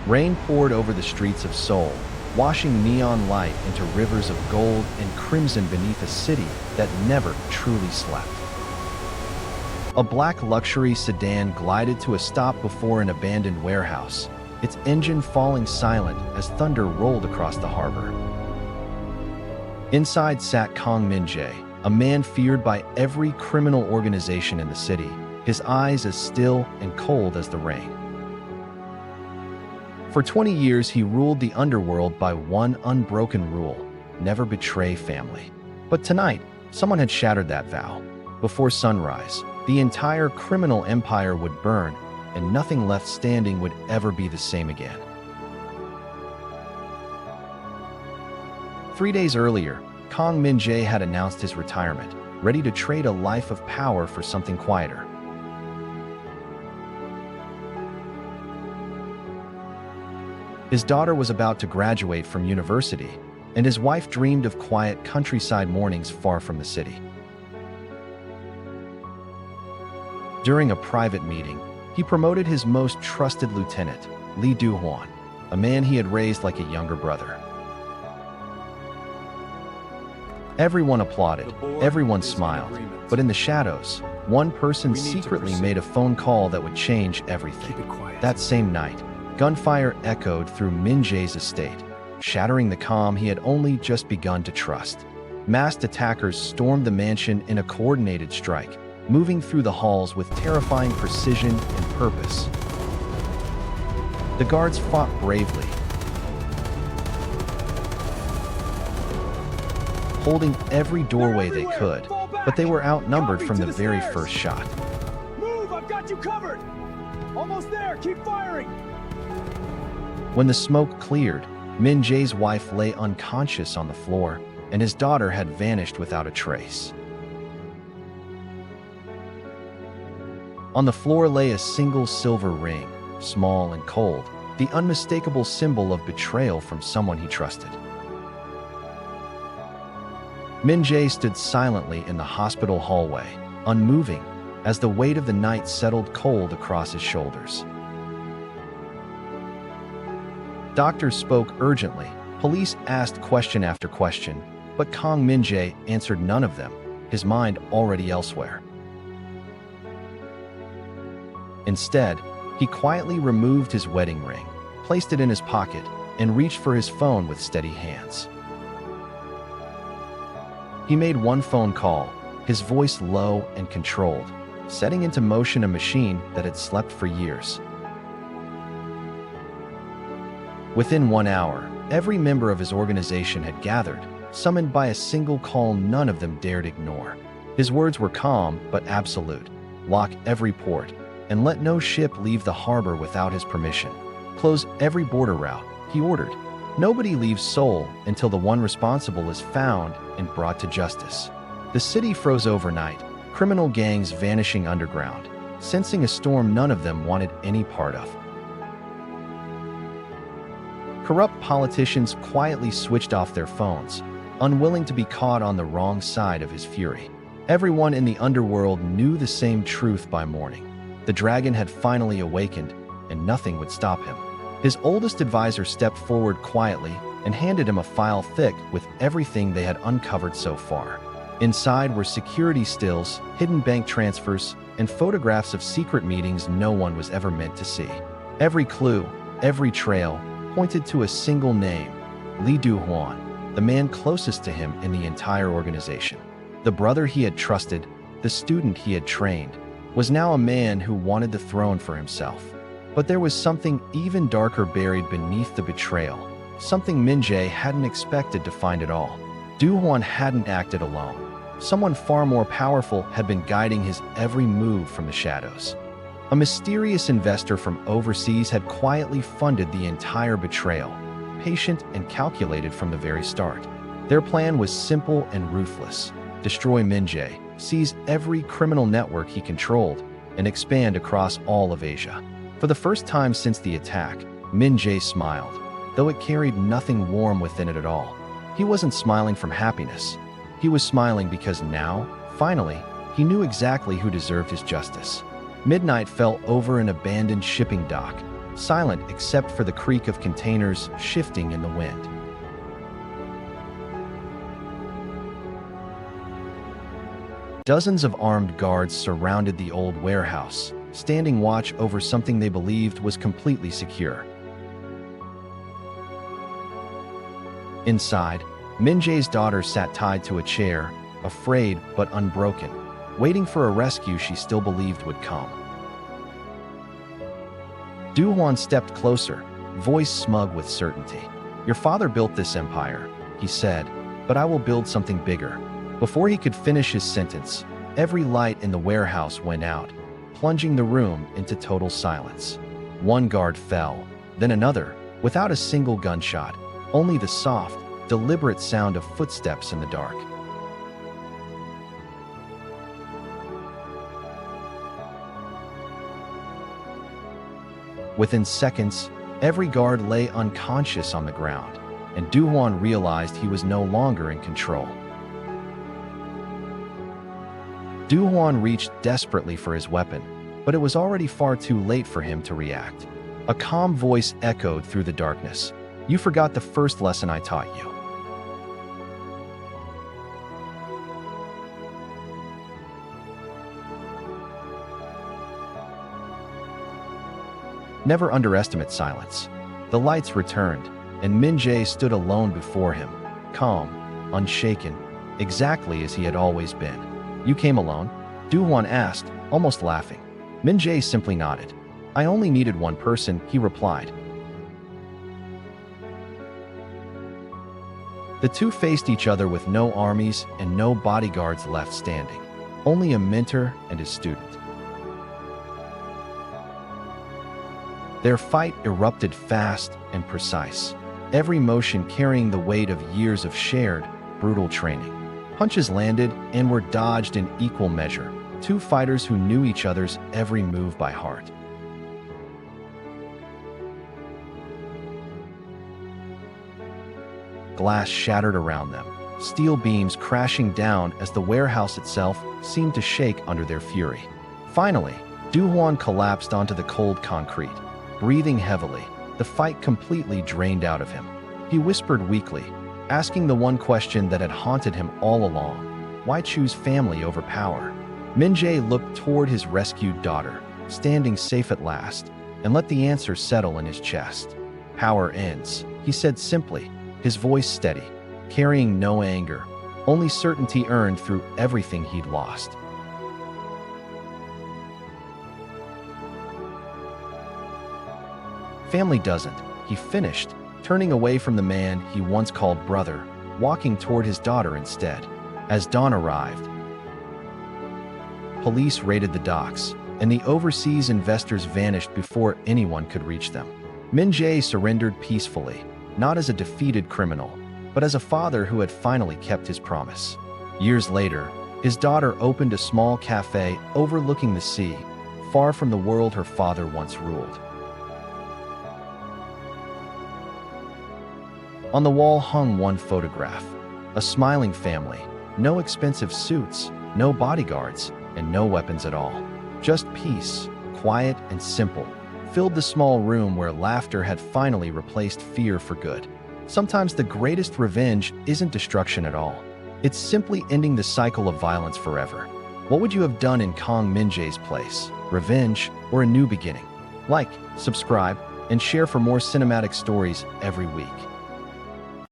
Rain poured over the streets of Seoul, washing neon light into rivers of gold and crimson beneath a city that never truly slept. A black luxury sedan glided to a stop before an abandoned warehouse, its engine falling silent as thunder rolled across the harbor. Inside sat Kang Min-Jae, a man feared by every criminal organization in the city, his eyes as still and cold as the rain. For 20 years, he ruled the underworld by one unbroken rule: never betray family. But tonight, someone had shattered that vow. Before sunrise, the entire criminal empire would burn, and nothing left standing would ever be the same again. 3 days earlier, Kang Min-Jae had announced his retirement, ready to trade a life of power for something quieter. His daughter was about to graduate from university, and his wife dreamed of quiet countryside mornings far from the city. During a private meeting, he promoted his most trusted lieutenant, Lee Do-hwan, a man he had raised like a younger brother. Everyone applauded, everyone smiled, but in the shadows, one person secretly made a phone call that would change everything. That same night, gunfire echoed through Min-Jae's estate, shattering the calm he had only just begun to trust. Masked attackers stormed the mansion in a coordinated strike, moving through the halls with terrifying precision and purpose. The guards fought bravely, holding every doorway they could, but they were outnumbered from the very first shot. Move! I've got you covered! Almost there! Keep firing! When the smoke cleared, Min-Jae's wife lay unconscious on the floor, and his daughter had vanished without a trace. On the floor lay a single silver ring, small and cold, the unmistakable symbol of betrayal from someone he trusted. Min-Jae stood silently in the hospital hallway, unmoving, as the weight of the night settled cold across his shoulders. Doctors spoke urgently, police asked question after question, but Kang Min-Jae answered none of them, his mind already elsewhere. Instead, he quietly removed his wedding ring, placed it in his pocket, and reached for his phone with steady hands. He made one phone call, his voice low and controlled, setting into motion a machine that had slept for years. Within 1 hour, every member of his organization had gathered, summoned by a single call none of them dared ignore. His words were calm but absolute: lock every port, and let no ship leave the harbor without his permission. Close every border route, he ordered. Nobody leaves Seoul until the one responsible is found and brought to justice. The city froze overnight, criminal gangs vanishing underground, sensing a storm none of them wanted any part of. Corrupt politicians quietly switched off their phones, unwilling to be caught on the wrong side of his fury. Everyone in the underworld knew the same truth by morning. The dragon had finally awakened, and nothing would stop him. His oldest advisor stepped forward quietly and handed him a file thick with everything they had uncovered so far. Inside were security stills, hidden bank transfers, and photographs of secret meetings no one was ever meant to see. Every clue, every trail, pointed to a single name: Lee Do-hwan, the man closest to him in the entire organization. The brother he had trusted, the student he had trained, was now a man who wanted the throne for himself. But there was something even darker buried beneath the betrayal, something Min-Jae hadn't expected to find at all. Do-hwan hadn't acted alone. Someone far more powerful had been guiding his every move from the shadows. A mysterious investor from overseas had quietly funded the entire betrayal, patient and calculated from the very start. Their plan was simple and ruthless: destroy Min-Jae, seize every criminal network he controlled, and expand across all of Asia. For the first time since the attack, Min-Jae smiled, though it carried nothing warm within it at all. He wasn't smiling from happiness. He was smiling because now, finally, he knew exactly who deserved his justice. Midnight fell over an abandoned shipping dock, silent except for the creak of containers shifting in the wind. Dozens of armed guards surrounded the old warehouse, standing watch over something they believed was completely secure. Inside, Min-Jae's daughter sat tied to a chair, afraid but unbroken, waiting for a rescue she still believed would come. Do-hwan stepped closer, voice smug with certainty. "Your father built this empire," he said, "but I will build something bigger." Before he could finish his sentence, every light in the warehouse went out, plunging the room into total silence. One guard fell, then another, without a single gunshot, only the soft, deliberate sound of footsteps in the dark. Within seconds, every guard lay unconscious on the ground, and Do-hwan realized he was no longer in control. Do-hwan reached desperately for his weapon, but it was already far too late for him to react. A calm voice echoed through the darkness. "You forgot the first lesson I taught you." Never underestimate silence. The lights returned, and Min-Jae stood alone before him, calm, unshaken, exactly as he had always been. "You came alone?" Do-hwan asked, almost laughing. Min-Jae simply nodded. "I only needed one person," he replied. The two faced each other with no armies and no bodyguards left standing, only a mentor and his student. Their fight erupted fast and precise, every motion carrying the weight of years of shared, brutal training. Punches landed and were dodged in equal measure, two fighters who knew each other's every move by heart. Glass shattered around them, steel beams crashing down as the warehouse itself seemed to shake under their fury. Finally, Do-hwan collapsed onto the cold concrete, breathing heavily, the fight completely drained out of him. He whispered weakly, asking the one question that had haunted him all along: why choose family over power? Min-Jae looked toward his rescued daughter, standing safe at last, and let the answer settle in his chest. "Power ends," he said simply, his voice steady, carrying no anger, only certainty earned through everything he'd lost. "Family doesn't," he finished, turning away from the man he once called brother, walking toward his daughter instead. As dawn arrived, police raided the docks, and the overseas investors vanished before anyone could reach them. Min-Jae surrendered peacefully, not as a defeated criminal, but as a father who had finally kept his promise. Years later, his daughter opened a small cafe overlooking the sea, far from the world her father once ruled. On the wall hung one photograph, a smiling family, no expensive suits, no bodyguards, and no weapons at all. Just peace, quiet and simple, filled the small room where laughter had finally replaced fear for good. Sometimes the greatest revenge isn't destruction at all. It's simply ending the cycle of violence forever. What would you have done in Kang Min-Jae's place? Revenge or a new beginning? Like, subscribe, and share for more cinematic stories every week.